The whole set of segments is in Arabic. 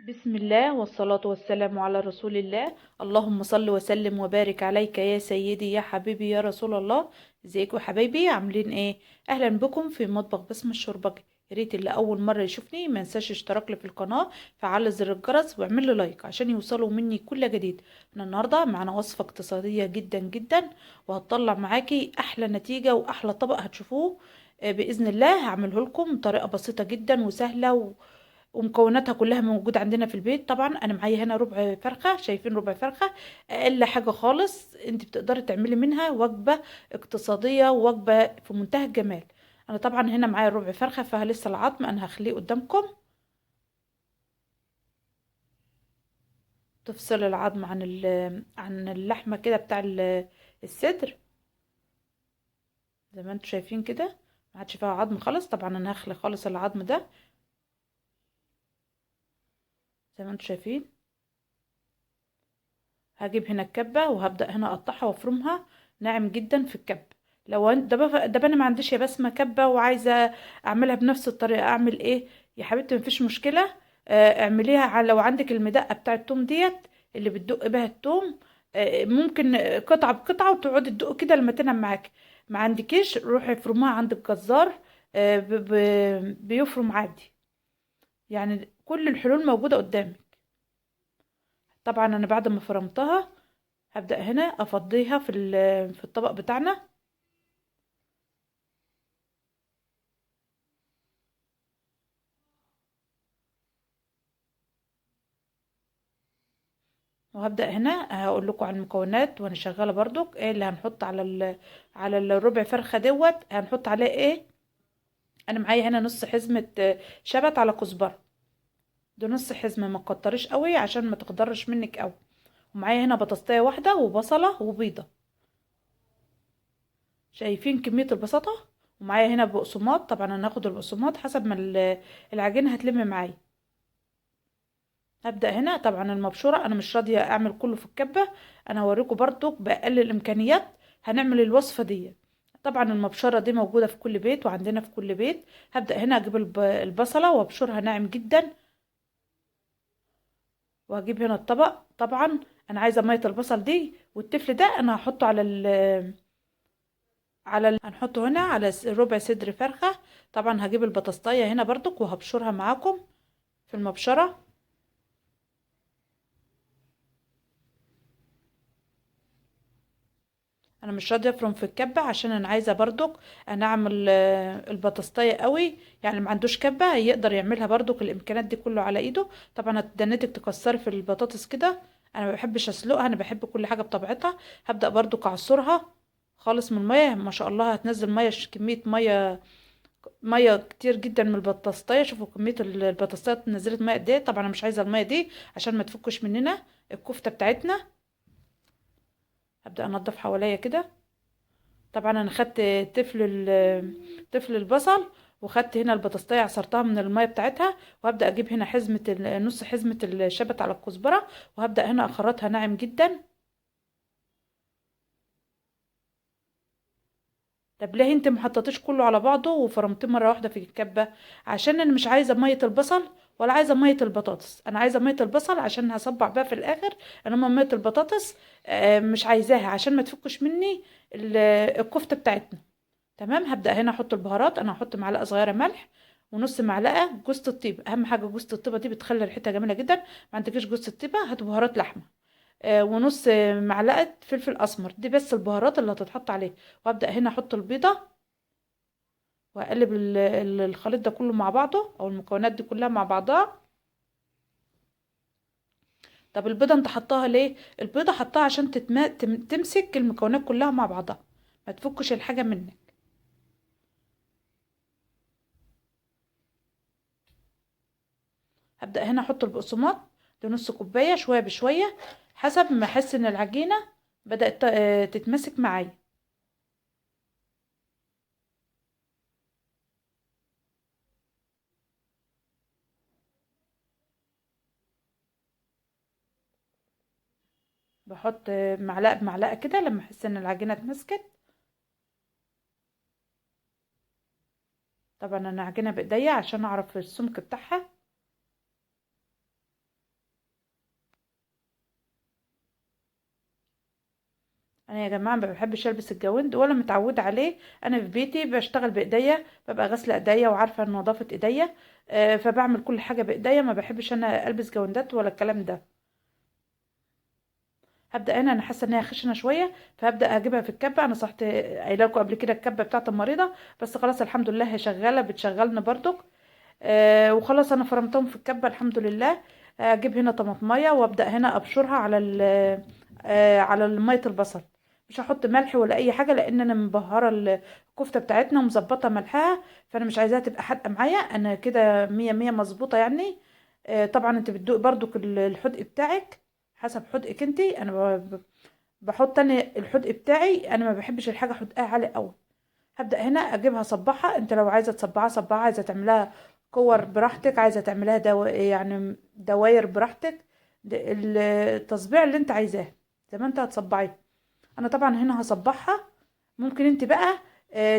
بسم الله والصلاة والسلام على رسول الله. اللهم صل وسلم وبارك عليك يا سيدي يا حبيبي يا رسول الله. ازيكم يا حبايبي، عاملين ايه؟ اهلا بكم في مطبخ بسمة الشربجي. يا ريت اللي اول مرة يشوفني ما ينساش اشتراك لي في القناة، فعل زر الجرس واعمل لي لايك عشان يوصلوا مني كل جديد. احنا النهارده معانا وصفة اقتصادية جدا جدا، وهتطلع معاكي احلى نتيجة واحلى طبق هتشوفوه. بإذن الله هعمله لكم بطريقة بسيطة جدا وسهلة، ومكوناتها كلها موجودة عندنا في البيت. طبعا انا معايا هنا ربع فرخة، شايفين ربع فرخة؟ اقل حاجة خالص انت بتقدري تعملي منها وجبة اقتصادية، وجبة في منتهى الجمال. انا طبعا هنا معايا ربع فرخة، فلسه العظم انا هخليه قدامكم. تفصل العظم عن اللحمة كده بتاع الصدر، زي ما انتم شايفين كده. ما عادش فيها عظم خالص. طبعا انا هخلي خالص العظم ده زي ما انتم شايفين. هجيب هنا الكبة وهبدأ هنا اقطعها وافرمها ناعم جدا في الكب. لو ده انا ما عنديش يا بسمة كبة وعايزة اعملها بنفس الطريقة، اعمل ايه يا حبيبتي؟ مفيش مشكلة. اعمليها لو عندك المدقة بتاع التوم ديت اللي بتدق بها التوم. ممكن قطعة بقطعة وتقعدي تدق كده لما تنعم معاكي. ما عندكيش روحي افرمها عند الجزار. بيفرم عادي. يعني كل الحلول موجودة قدامك. طبعا انا بعد ما فرمتها هبدأ هنا افضيها في الطبق بتاعنا. وهبدأ هنا هقول لكم على المكونات وانا شغالة برضو ايه اللي هنحط على الربع فرخة دوت. هنحط عليه ايه؟ انا معايا هنا نص حزمة شبت على كزبرة. ده نص حزمة، ما تكتريش قوي عشان ما تقدرش منك قوي. ومعايا هنا بطاطسية واحدة وبصلة وبيضة. شايفين كمية البساطة؟ ومعايا هنا بقسماط. طبعا انا هاخد البقسماط حسب ما العجينة هتلم معايا. هبدأ هنا طبعا المبشورة انا مش راضية اعمل كله في الكبة. انا هوريكم برضو بأقل الامكانيات هنعمل الوصفة دي. طبعا المبشرة دي موجودة في كل بيت وعندنا في كل بيت. هبدأ هنا اجيب البصلة وابشرها ناعم جدا. وهجيب هنا الطبق. طبعا انا عايزة مية البصل دي، والتفل ده انا هحطه هنحطه هنا على ربع صدر فرخة. طبعا هجيب البطاطاية هنا برضو وهبشرها معاكم في المبشرة. انا مش راضيه افرم في الكبه عشان انا عايزه برضك انا اعمل البطاطايه قوي. يعني اللي ما عندوش كبه يقدر يعملها برضك، الامكانيات دي كله على ايده. طبعا هتدنتك تكسري في البطاطس كده. انا ما بحبش اسلقها، انا بحب كل حاجه بطبيعتها. هبدا برضك اعصرها خالص من الميه. ما شاء الله هتنزل ميه، كميه ميه كتير جدا من البطاطايه. شوفوا كميه البطاطايه نزلت ميه قد ايه. طبعا انا مش عايزه الميه دي عشان ما تفكش مننا الكفته بتاعتنا. هبدا انضف حواليا كده. طبعا انا خدت طفل البصل، وخدت هنا البطاطسية عصرتها من المية بتاعتها. وهبدأ اجيب هنا نص حزمة الشبت على الكزبرة، وهبدأ هنا اخرطها ناعم جدا. طب ليه انت محطتش كله على بعضه وفرمتيه مرة واحدة في الكبة؟ عشان انا مش عايزة مية البصل ولا عايزة مية البطاطس. انا عايزة مية البصل عشان هصبع بيها في الاخر، انما مية البطاطس مش عايزاها عشان ما تفكش مني الكفتة بتاعتنا. تمام. هبدأ هنا احط البهارات. انا هحط معلقة صغيرة ملح، ونص معلقة جوز الطيب. اهم حاجة جوز الطيبة دي بتخلي ريحتها جميلة جدا. ما عندكيش جوز الطيبة هات بهارات لحمة. ونص معلقة فلفل اسمر. دي بس البهارات اللي هتتحط عليه. وابدأ هنا احط البيضة، واقلب الخليط ده كله مع بعضه، او المكونات دي كلها مع بعضها. طب البيضة انت حطاها ليه؟ البيضة حطاها عشان تمسك المكونات كلها مع بعضها، ما تفكش الحاجة منك. هبدأ هنا احط البقسماط. ده نص كوباية، شوية بشوية حسب ما احس ان العجينة بدأت تتمسك معايا. بحط معلقه بمعلقه كده لما احس ان العجينه اتمسكت. طبعا انا عجينه بايديا عشان اعرف السمك بتاعها. انا يا جماعه ما بحبش البس الجوند ولا متعوده عليه. انا في بيتي بشتغل بايديا، ببقى غاسله ايديا وعارفه ان نظافه ايديا. فبعمل كل حاجه بايديا، ما بحبش انا البس جوندات ولا الكلام ده. هبدا هنا، انا حاسه ان هي خشنه شويه، فهبدا اجيبها في الكبه. انا صحت قايله لكم قبل كده الكبه بتاعت المريضه، بس خلاص الحمد لله هي شغاله بتشغلنا برضك. وخلاص انا فرمتهم في الكبه الحمد لله. اجيب هنا طماطميه وابدا هنا ابشرها على على ميه البصل. مش هحط ملح ولا اي حاجه، لان انا مبهره الكفته بتاعتنا ومظبطه ملحها، فانا مش عايزاها تبقى حادقه معايا. انا كده مية مية مظبوطه يعني. طبعا انت بتدوق برضك الحدق بتاعك حسب حدقك انت. انا بحط انا الحدق بتاعي، انا ما بحبش الحاجه حدقها عالي قوي. هبدأ هنا اجيبها صبحها. انت لو عايزة تصبعها صبعها، عايزة تعملها كور براحتك، عايزة تعملها يعني دواير براحتك. التصبيع اللي انت عايزاه زي ما انت هتصبعيه. انا طبعا هنا هصبحها. ممكن انت بقى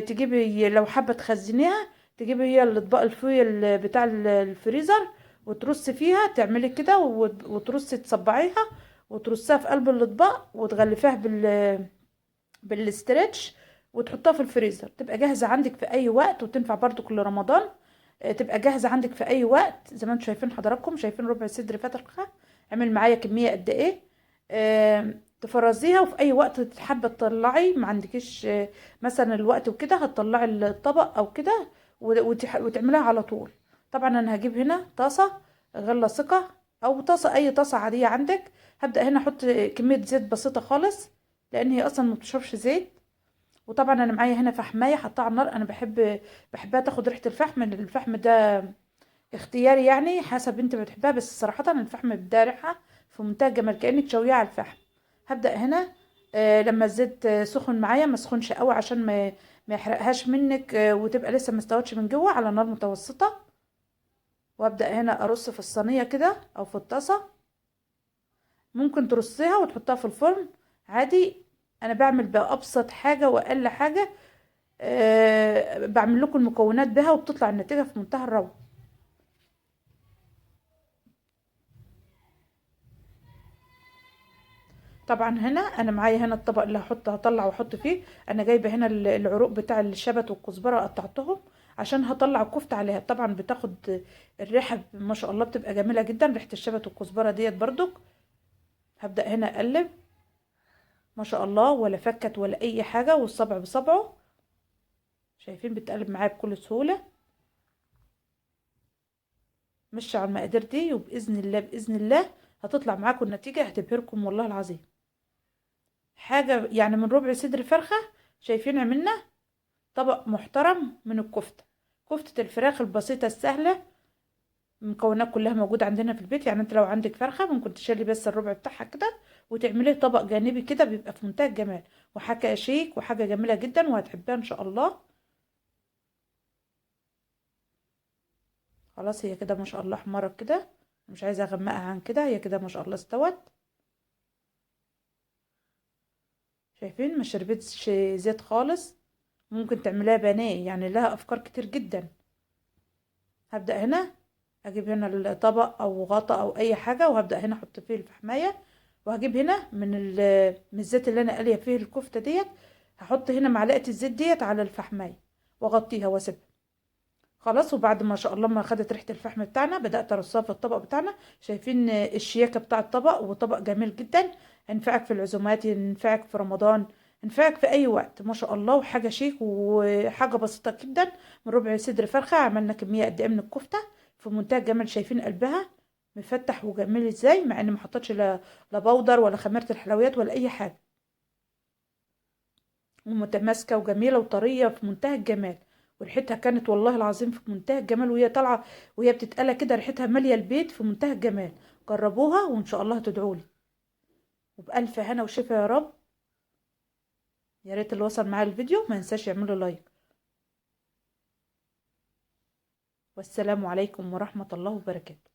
تجيبي لو حابة تخزنيها، تجيبي هي الاطباق الفويل بتاع الفريزر، وترصي فيها، تعملي كده وترصي تصبعيها وترصيها في قلب الاطباق وتغلفيها بالاسترتش، وتحطها في الفريزر تبقى جاهزة عندك في أي وقت، وتنفع برضو كل رمضان. تبقى جاهزة عندك في أي وقت. زي ما انتم شايفين حضراتكم، شايفين ربع صدر فترة عمل معايا كمية قد ايه. تفرزيها، وفي أي وقت حابة تطلعي، ما عندكيش مثلا الوقت وكده، هتطلعي الطبق أو كده وتعمليها على طول. طبعا أنا هجيب هنا طاسة غير لاصقة، أو طاسة أي طاسة عادية عندك. هبدأ هنا أحط كمية زيت بسيطة خالص، لان هي اصلا ما بتشربش زيت. وطبعا انا معايا هنا فحمايه حطها على النار. انا بحبها تاخد ريحه الفحم. الفحم ده اختياري يعني، حسب انت بتحبها، بس صراحه الفحم بيديها ريحه في منتهى الجمال، كانك شويه على الفحم. هبدا هنا لما الزيت سخن معايا، ما سخنش قوي عشان ما يحرقهاش منك، وتبقى لسه ما استوتش من جوه، على نار متوسطه. وابدا هنا ارص في الصينيه كده او في الطاسه. ممكن ترصيها وتحطها في الفرن عادي. انا بعمل بابسط حاجه واقل حاجه. بعمل لكم المكونات بها، وبتطلع النتيجة في منتهى الروعة. طبعا هنا انا معايا هنا الطبق اللي هطلع واحط فيه. انا جايبه هنا العروق بتاع الشبت والكزبره قطعتهم عشان هطلع الكفته عليها. طبعا بتاخد الريحه ما شاء الله، بتبقى جميله جدا ريحه الشبت والكزبره ديت برضك. هبدا هنا اقلب ما شاء الله، ولا فكت ولا اي حاجه، والصبع بصبعه. شايفين بتقلب معايا بكل سهوله. مشي على المقادير دي، وباذن الله باذن الله هتطلع معاكم النتيجه هتبهركم والله العظيم. حاجة يعني من ربع صدر فرخة. شايفين عملنا طبق محترم من الكفتة. كفتة الفراخ البسيطة السهلة، المكونات كلها موجودة عندنا في البيت. يعني انت لو عندك فرخة ممكن تشيلي بس الربع بتاعها كده، وتعمليه طبق جانبي كده، بيبقى في منتهى الجمال، وحاجة شيك وحاجة جميلة جدا، وهتحبها ان شاء الله. خلاص هي كده ما شاء الله احمرت كده، مش عايزة اغمقها عن كده، هي كده ما شاء الله استوت. شايفين ما شربتش زيت خالص. ممكن تعمليها بانيه، يعني لها افكار كتير جدا. هبدأ هنا اجيب هنا الطبق او غطا او اي حاجة، وهبدأ هنا احط فيه الفحماية. وهجيب هنا من الزيت اللي انا قاليه فيه الكفتة ديت. هحط هنا معلقة الزيت ديت على الفحماية، واغطيها واسيبها. خلاص. وبعد ما شاء الله ما خدت ريحة الفحم بتاعنا، بدأت ارصها في الطبق بتاعنا. شايفين الشياكة بتاع الطبق، وطبق جميل جدا. ينفعك في العزومات، ينفعك في رمضان، ينفعك في اي وقت ما شاء الله. وحاجة شيك وحاجة بسيطة جدا. من ربع صدر فرخة عملنا كمية قد ايه من الكفتة في منتهى الجمال. شايفين قلبها مفتح وجميل ازاي، مع ان ما حطتش لا بودر ولا خميرة الحلويات ولا اي حاجة. ومتماسكة وجميلة وطرية في منتهى الجمال. وريحتها كانت والله العظيم في منتهى الجمال، وهي طالعة وهي بتتقلى كده ريحتها مالية البيت في منتهى الجمال. جربوها وإن شاء الله هتدعولي. وبألف هنا وشفا يا رب. يا ريت اللي وصل معايا الفيديو ما ينساش يعمله لايك. والسلام عليكم ورحمة الله وبركاته.